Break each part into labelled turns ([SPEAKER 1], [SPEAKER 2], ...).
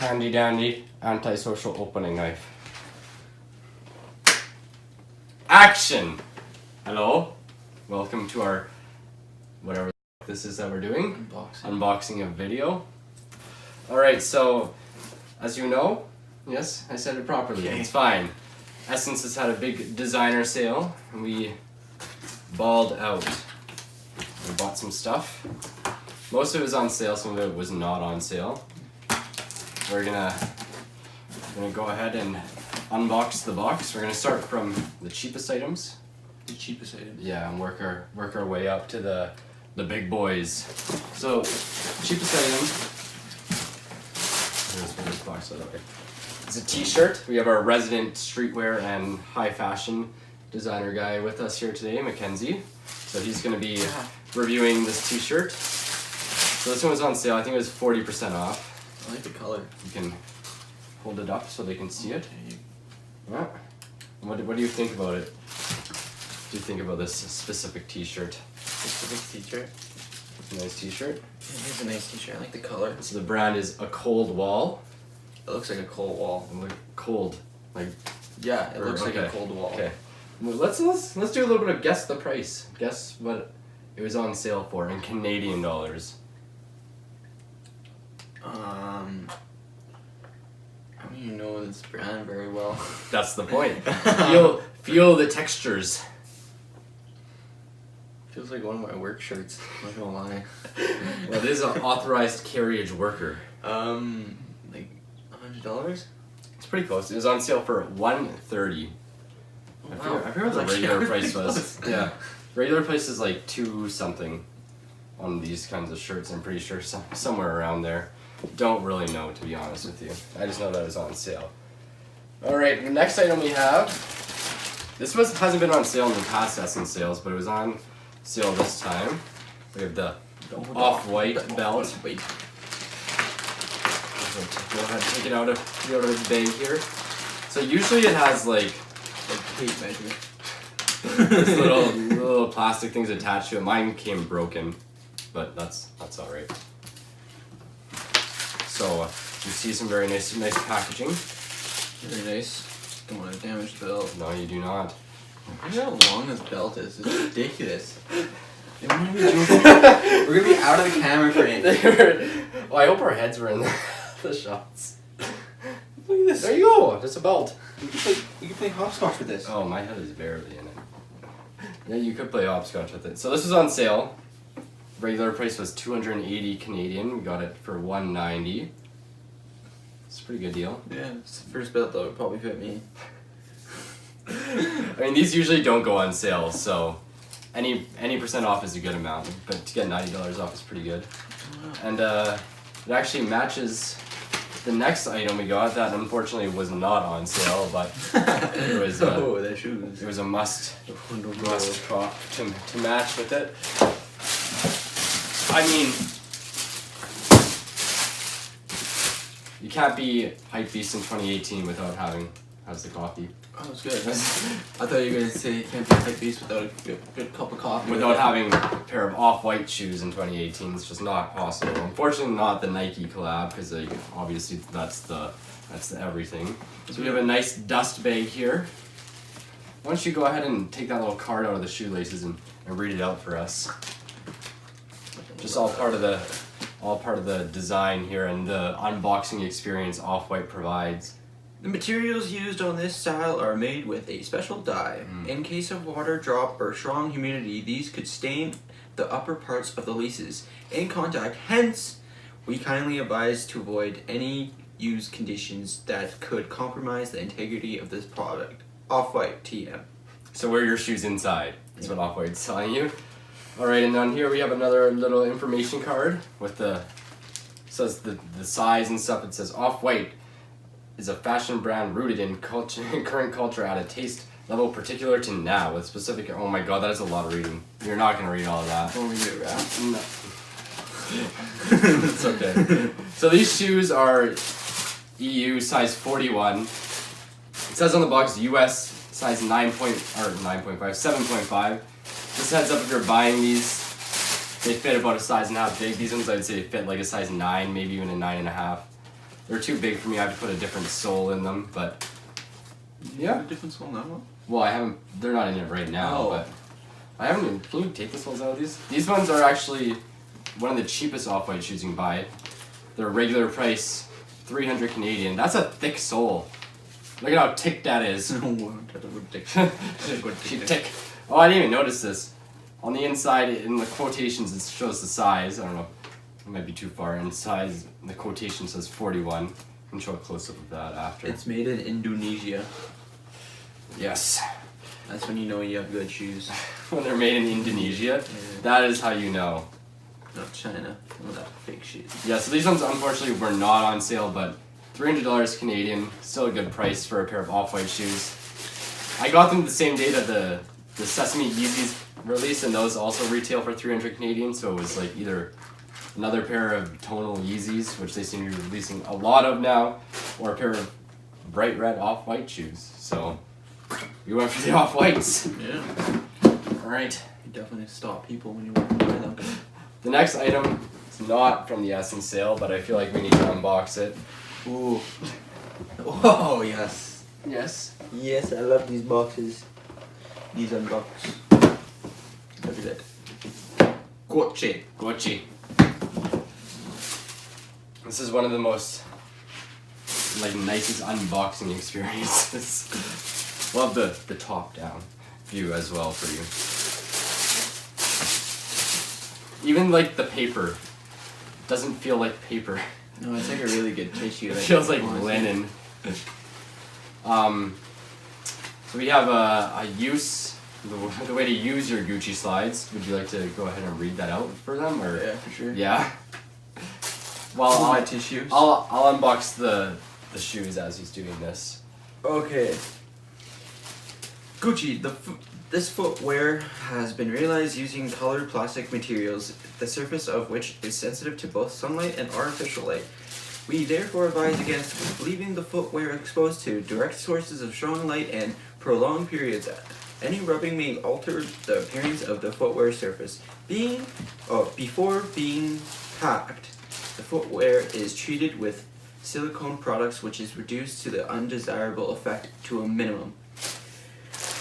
[SPEAKER 1] handy dandy antisocial opening knife. Action! Hello, welcome to our whatever this is that we're doing. Unboxing a video. Alright, so as you know, yes, I said it properly. Okay. It's fine. SSENSE has had a big designer sale and we balled out. We bought some stuff. Most of it was on sale, some of it was not on sale. We're gonna go ahead and unbox the box. We're gonna start from the cheapest items.
[SPEAKER 2] The cheapest items? Yeah,
[SPEAKER 1] and work our way up to the big boys. So, cheapest item. Here's this box out of it. It's a t-shirt. We have our resident streetwear and high fashion designer guy with us here today, Mackenzie. So he's gonna be reviewing this t-shirt. So this one was on sale. I think it was 40% off.
[SPEAKER 2] I like the color.
[SPEAKER 1] You can hold it up so they can see it. Yeah. What do you think about it? What do you think about this specific t-shirt?
[SPEAKER 2] Specific t-shirt?
[SPEAKER 1] Nice t-shirt.
[SPEAKER 2] It is a nice t-shirt. I like the color.
[SPEAKER 1] So the brand is A Cold Wall.
[SPEAKER 2] It looks like a cold wall.
[SPEAKER 1] Cold, like.
[SPEAKER 2] Yeah, it looks like a cold wall.
[SPEAKER 1] Okay. Well, let's do a little bit of guess the price. Guess what it was on sale for in Canadian dollars.
[SPEAKER 2] I don't even know this brand very well.
[SPEAKER 1] That's the point. Feel the textures.
[SPEAKER 2] Feels like one of my work shirts. I'm not gonna lie.
[SPEAKER 1] Well, it is an authorized carriage worker.
[SPEAKER 2] Like $100?
[SPEAKER 1] It's pretty close. It was on sale for $130. I forget what the regular price was. Yeah, regular price is like $2 something on these kinds of shirts. I'm pretty sure somewhere around there. Don't really know, to be honest with you. I just know that it was on sale. All right, the next item we have. This hasn't been on sale in the past SSENSE sales, but it was on sale this time. We have the off-white belt.
[SPEAKER 2] Wait.
[SPEAKER 1] Go ahead and take it out of its bag here. So usually it has like
[SPEAKER 2] tape measure.
[SPEAKER 1] This little plastic things attached to it. Mine came broken, but that's all right. So you see some very nice packaging.
[SPEAKER 2] Very nice. Don't want to damage the belt.
[SPEAKER 1] No, you do not.
[SPEAKER 2] I don't know how long this belt is. It's ridiculous. We're gonna be out of the camera frame.
[SPEAKER 1] Well, I hope our heads were in the shots.
[SPEAKER 2] Look at this.
[SPEAKER 1] There you go. Just a belt.
[SPEAKER 2] We can play hopscotch with this.
[SPEAKER 1] Oh, my head is barely in it. Yeah, you could play hopscotch with it. So this was on sale. Regular price was 280 Canadian. We got it for 190. It's a pretty good deal.
[SPEAKER 2] Yeah, it's the first belt that would probably fit me.
[SPEAKER 1] I mean, these usually don't go on sale, so any percent off is a good amount. But to get $90 off is pretty good. And it actually matches the next item we got that unfortunately was not on sale, but it was it was a must crop to match with it. I mean, you can't be hype beast in 2018 without having. How's the coffee?
[SPEAKER 2] Oh, it's good. I thought you were gonna say you can't be hype beast without a good cup of coffee.
[SPEAKER 1] Without having a pair of off-white shoes in 2018, it's just not possible. Unfortunately, not the Nike collab because obviously that's the everything. So we have a nice dust bag here. Why don't you go ahead and take that little card out of the shoelaces and read it out for us? Just all part of the design here and the unboxing experience Off-White provides.
[SPEAKER 2] The materials used on this style are made with a special dye. In case of water drop or strong humidity, these could stain the upper parts of the laces in contact. Hence, we kindly advise to avoid any used conditions that could compromise the integrity of this product. Off-White TM.
[SPEAKER 1] So wear your shoes inside. That's what Off-White's telling you. Alright, and on here we have another little information card with says the size and stuff. It says Off-White is a fashion brand rooted in current culture at a taste level particular to now with specific. Oh my god, that is a lot of reading. You're not gonna read all of that.
[SPEAKER 2] Don't read it, right?
[SPEAKER 1] No. It's okay. So these shoes are EU size 41. It says on the box US size 7.5. Just heads up if you're buying these, they fit about a size and a half big. These ones I'd say fit like a size 9, maybe even a 9.5. They're too big for me. I have to put a different sole in them, but yeah.
[SPEAKER 2] A different sole in that one?
[SPEAKER 1] Well, I haven't. They're not in it right now,
[SPEAKER 2] Oh.
[SPEAKER 1] but I haven't. Even, can you take the soles out of these? These ones are actually one of the cheapest off-white shoes you can buy. They're regular price, 300 Canadian. That's a thick sole. Look at how thick that is. Thick. Oh, I didn't even notice this. On the inside, in the quotations, it shows the size. I don't know. It might be too far in size. The quotation says 41. I can show a close-up of that after.
[SPEAKER 2] It's made in Indonesia.
[SPEAKER 1] Yes.
[SPEAKER 2] That's when you know you have good shoes.
[SPEAKER 1] When they're made in Indonesia, that is how you know.
[SPEAKER 2] Not China. All that fake shit.
[SPEAKER 1] Yeah, so these ones unfortunately were not on sale, but $300 Canadian, still a good price for a pair of off-white shoes. I got them the same day that the Sesame Yeezys released, and those also retail for 300 Canadian, so it was like either another pair of tonal Yeezys, which they seem to be releasing a lot of now, or a pair of bright red off-white shoes. So we went for the off-whites.
[SPEAKER 2] Yeah.
[SPEAKER 1] Alright.
[SPEAKER 2] You definitely stop people when you walk by them.
[SPEAKER 1] The next item is not from the Essence sale, but I feel like we need to unbox it.
[SPEAKER 2] Ooh. Oh, yes.
[SPEAKER 1] Yes.
[SPEAKER 2] Yes, I love these boxes. These unbox. Look at that.
[SPEAKER 1] Gucci. This is one of the most nicest unboxing experiences. Love the top down view as well for you. Even the paper doesn't feel like paper.
[SPEAKER 2] No, it's like a really good tissue.
[SPEAKER 1] It feels like linen. So we have the way to use your Gucci slides. Would you like to go ahead and read that out for them, or?
[SPEAKER 2] Yeah, for sure.
[SPEAKER 1] Yeah. Well,
[SPEAKER 2] my tissues.
[SPEAKER 1] I'll unbox the shoes as he's doing this.
[SPEAKER 2] Okay. Gucci, this footwear has been realized using colored plastic materials, the surface of which is sensitive to both sunlight and artificial light. We therefore advise against leaving the footwear exposed to direct sources of strong light and prolonged periods. Any rubbing may alter the appearance of the footwear surface. Before being packed, the footwear is treated with silicone products, which is reduced to the undesirable effect to a minimum.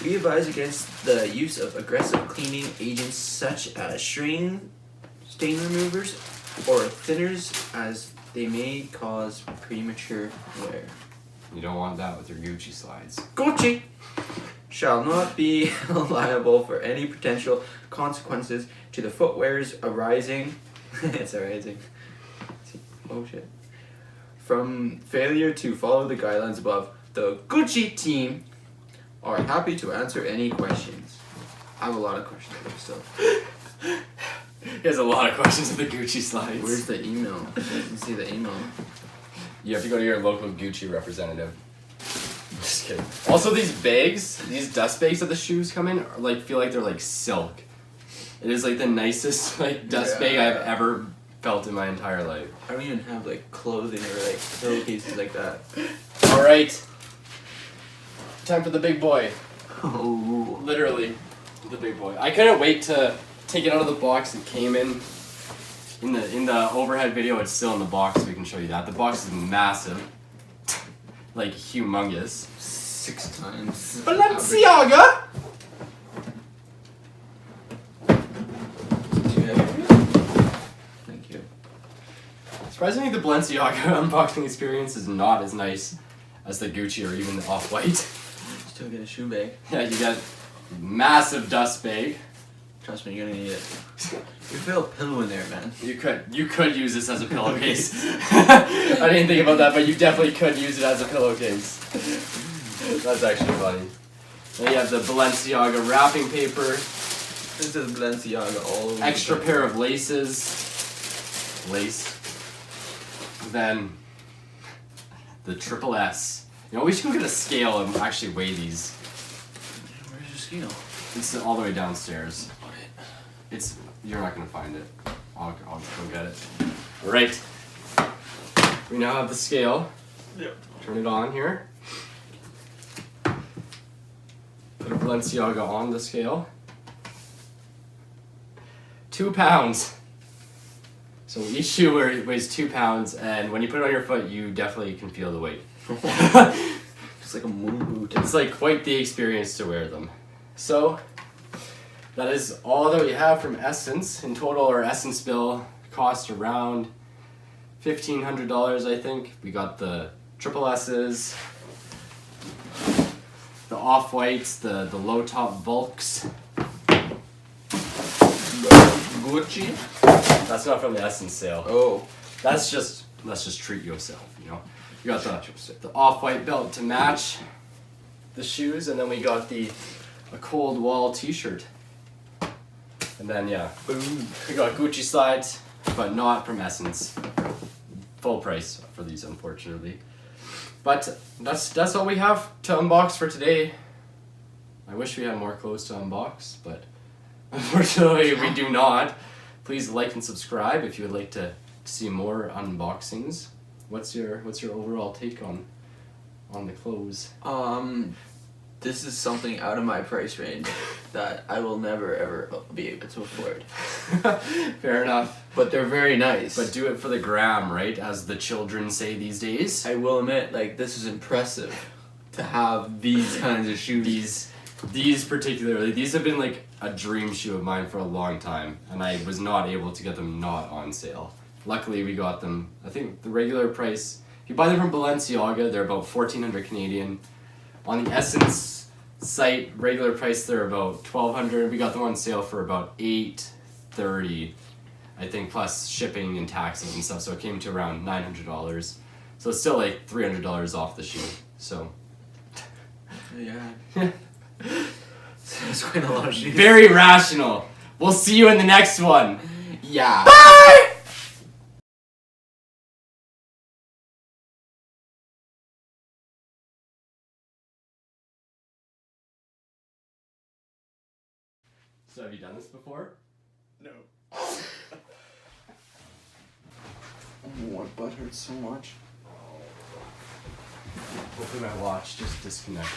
[SPEAKER 2] We advise against the use of aggressive cleaning agents such as stain removers or thinners, as they may cause premature wear.
[SPEAKER 1] You don't want that with your Gucci slides.
[SPEAKER 2] Gucci shall not be liable for any potential consequences to the footwear's arising. It's arising. Oh shit. From failure to follow the guidelines above. The Gucci team are happy to answer any questions. I have a lot of questions still.
[SPEAKER 1] He has a lot of questions with the Gucci slides.
[SPEAKER 2] Where's the email? I didn't see the email.
[SPEAKER 1] You have to go to your local Gucci representative. Just kidding. Also, these bags, these dust bags that the shoes come in, feel like they're silk. It is the nicest dust bag I've ever felt in my entire life.
[SPEAKER 2] I don't even have clothing or pillowcases like that.
[SPEAKER 1] All right. Time for the big boy.
[SPEAKER 2] Oh.
[SPEAKER 1] Literally, the big boy. I couldn't wait to take it out of the box it came in. In the overhead video, it's still in the box, so we can show you that. The box is massive. Humongous.
[SPEAKER 2] 6 times.
[SPEAKER 1] Balenciaga!
[SPEAKER 2] Thank you.
[SPEAKER 1] Surprisingly, the Balenciaga unboxing experience is not as nice as the Gucci or even the Off-White.
[SPEAKER 2] Still get a shoe bag.
[SPEAKER 1] Yeah, you got massive dust bag.
[SPEAKER 2] Trust me, you're gonna need it. You feel a pillow in there, man.
[SPEAKER 1] You could use this as a pillowcase. I didn't think about that, but you definitely could use it as a pillowcase. That's actually funny. Then you have the Balenciaga wrapping paper.
[SPEAKER 2] This is Balenciaga all over.
[SPEAKER 1] Extra pair of laces. Lace. Then the Triple-S. We should go get a scale and actually weigh these.
[SPEAKER 2] Where's your scale?
[SPEAKER 1] It's all the way downstairs. You're not gonna find it. I'll go get it. Right. We now have the scale.
[SPEAKER 2] Yep.
[SPEAKER 1] Turn it on here. Put a Balenciaga on the scale. 2 pounds. So each shoe weighs 2 pounds, and when you put it on your foot, you definitely can feel the weight.
[SPEAKER 2] It's like a moon boot.
[SPEAKER 1] It's like quite the experience to wear them. So that is all that we have from Essence. In total, our Essence bill cost around $1,500, I think. We got the Triple-S's, the off-whites, the low-top Volks.
[SPEAKER 2] Gucci?
[SPEAKER 1] That's not from the Essence sale.
[SPEAKER 2] Oh.
[SPEAKER 1] Let's just treat yourself, you know. You got the off-white belt to match the shoes, and then we got a cold wall t-shirt. And then yeah,
[SPEAKER 2] Boom.
[SPEAKER 1] we got Gucci slides, but not from Essence. Full price for these, unfortunately. But that's all we have to unbox for today. I wish we had more clothes to unbox, but unfortunately we do not. Please like and subscribe if you would like to see more unboxings. What's your overall take on the clothes?
[SPEAKER 2] This is something out of my price range that I will never ever be able to afford.
[SPEAKER 1] Fair enough.
[SPEAKER 2] But they're very nice.
[SPEAKER 1] But do it for the gram, right? As the children say these days.
[SPEAKER 2] I will admit, like, this is impressive to have these kinds of shoes.
[SPEAKER 1] These particularly, these have been like a dream shoe of mine for a long time, and I was not able to get them not on sale. Luckily, we got them. I think the regular price, if you buy them from Balenciaga, they're about 1,400 Canadian. On the Essence site, regular price, they're about 1,200. We got them on sale for about $830, I think, plus shipping and taxes and stuff. So it came to around $900. So it's still like $300 off the shoe. So
[SPEAKER 2] Yeah. It's quite a lot of shoes.
[SPEAKER 1] very rational. We'll see you in the next one.
[SPEAKER 2] Yeah.
[SPEAKER 1] Bye! So have you done this before?
[SPEAKER 2] No. Oh, my butt hurts so much.
[SPEAKER 1] Hopefully my watch just disconnected.